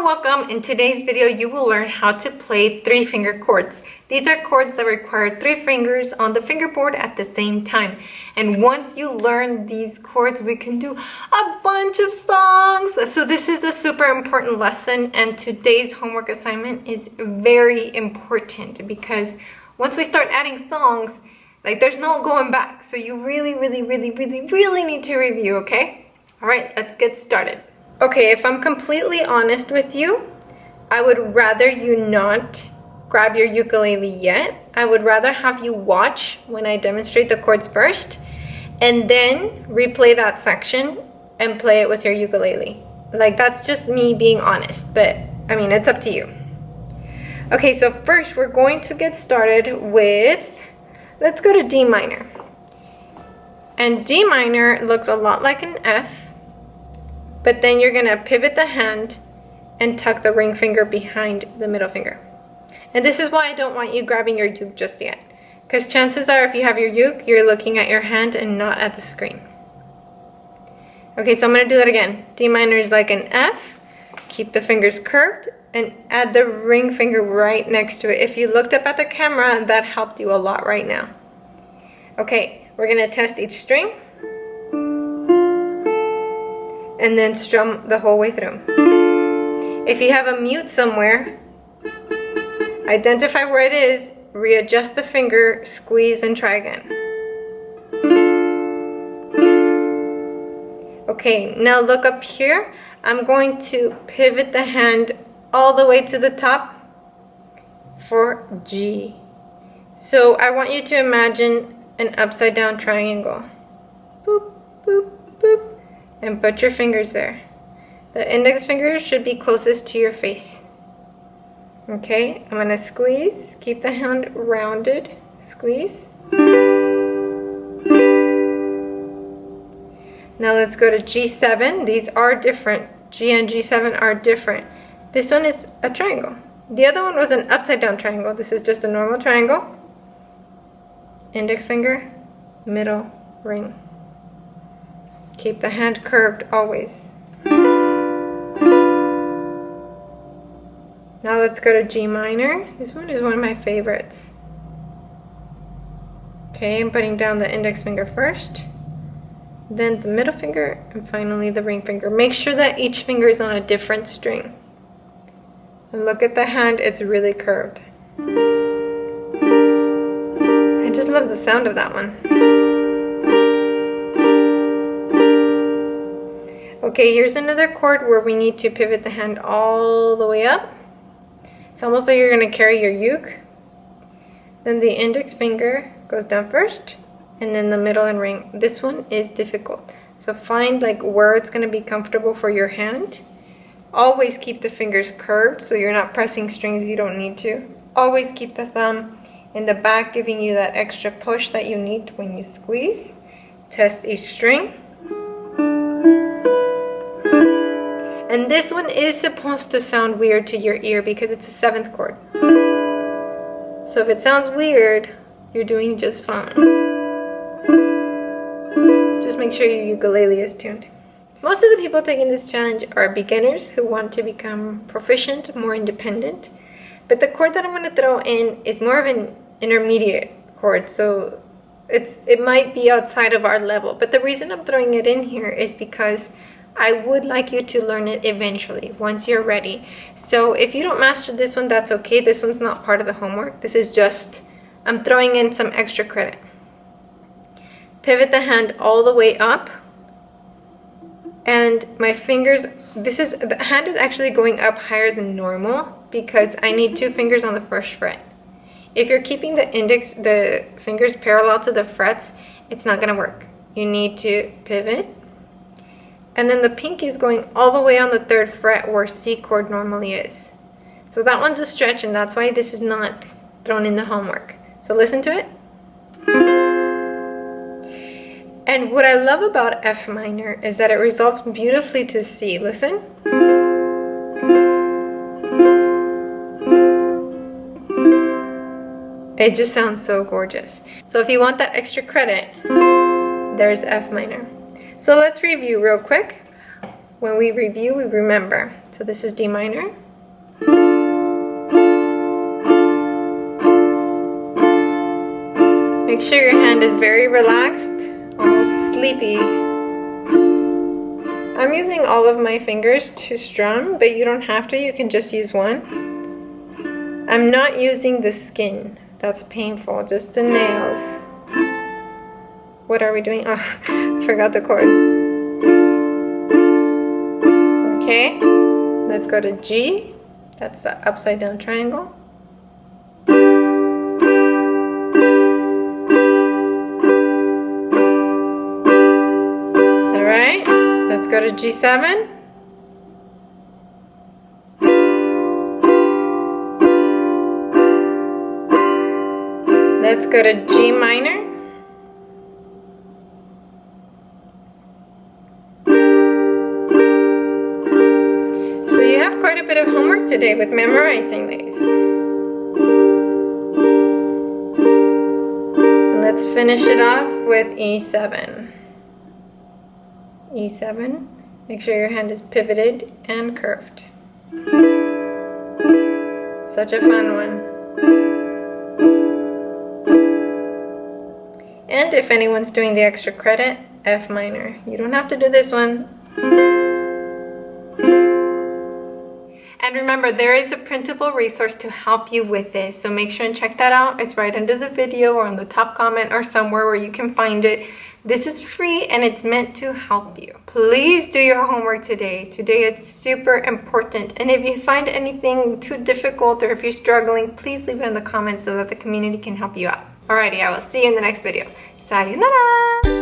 welcome. In today's video, you will learn how to play 3-finger chords. These are chords that require 3 fingers on the fingerboard at the same time. And once you learn these chords, we can do a bunch of songs. So this is a super important lesson, and today's homework assignment is very important because once we start adding songs, there's no going back. So you really need to review, okay? All right, let's get started. Okay, if I'm completely honest with you, I would rather you not grab your ukulele yet. I would rather have you watch when I demonstrate the chords first, and then replay that section and play it with your ukulele. That's just me being honest, but I mean, it's up to you. Okay, so first we're going to get started with, let's go to D minor. And D minor looks a lot like an F, but then you're gonna pivot the hand and tuck the ring finger behind the middle finger. And this is why I don't want you grabbing your uke just yet, because chances are if you have your uke, you're looking at your hand and not at the screen. Okay, so I'm gonna do that again. D minor is like an F, keep the fingers curved, and add the ring finger right next to it. If you looked up at the camera, that helped you a lot right now. Okay, we're gonna test each string, and then strum the whole way through. If you have a mute somewhere, identify where it is, readjust the finger, squeeze, and try again. Okay, now look up here. I'm going to pivot the hand all the way to the top for G. So I want you to imagine an upside down triangle. Boop, boop, boop. And put your fingers there. The index finger should be closest to your face. Okay, I'm gonna squeeze, keep the hand rounded, squeeze. Now let's go to G7. These are different. G and G7 are different. This one is a triangle. The other one was an upside down triangle. This is just a normal triangle. Index finger, middle, ring. Keep the hand curved always. Now let's go to G minor. This one is one of my favorites. Okay, I'm putting down the index finger first, then the middle finger, and finally the ring finger. Make sure that each finger is on a different string. And look at the hand, it's really curved. I just love the sound of that one. Okay, here's another chord where we need to pivot the hand all the way up. It's almost like you're going to carry your uke. Then the index finger goes down first, and then the middle and ring. This one is difficult. So find where it's going to be comfortable for your hand. Always keep the fingers curved so you're not pressing strings you don't need to. Always keep the thumb in the back, giving you that extra push that you need when you squeeze. Test each string. And this one is supposed to sound weird to your ear because it's a 7th chord. So if it sounds weird, you're doing just fine. Just make sure your ukulele is tuned. Most of the people taking this challenge are beginners who want to become proficient, more independent. But the chord that I'm going to throw in is more of an intermediate chord, so it might be outside of our level. But the reason I'm throwing it in here is because I would like you to learn it eventually, once you're ready. So if you don't master this one, that's okay. This one's not part of the homework. This is just, I'm throwing in some extra credit. Pivot the hand all the way up. And my fingers, the hand is actually going up higher than normal because I need 2 fingers on the first fret. If you're keeping the fingers parallel to the frets, it's not gonna work. You need to pivot. And then the pinky is going all the way on the 3rd fret where C chord normally is. So that one's a stretch, and that's why this is not thrown in the homework. So listen to it. And what I love about F minor is that it resolves beautifully to C. Listen. It just sounds so gorgeous. So if you want that extra credit, there's F minor. So let's review real quick. when we review, we remember. So this is D minor. Make sure your hand is very relaxed, almost sleepy. I'm using all of my fingers to strum, but you don't have to, you can just use one. I'm not using the skin, that's painful, just the nails. What are we doing? Oh, I forgot the chord. Okay, let's go to G, that's the upside down triangle. Alright, let's go to G7. Let's go to G minor. So you have quite a bit of homework today with memorizing these. And let's finish it off with E7. E7. Make sure your hand is pivoted and curved. Such a fun one. And if anyone's doing the extra credit, F minor. You don't have to do this one. And remember, there is a printable resource to help you with this, so make sure and check that out. It's right under the video or on the top comment or somewhere where you can find it. This is free and it's meant to help you. Please do your homework today. Today it's super important. And if you find anything too difficult or if you're struggling, please leave it in the comments so that the community can help you out. Alrighty, I will see you in the next video. Sayonara!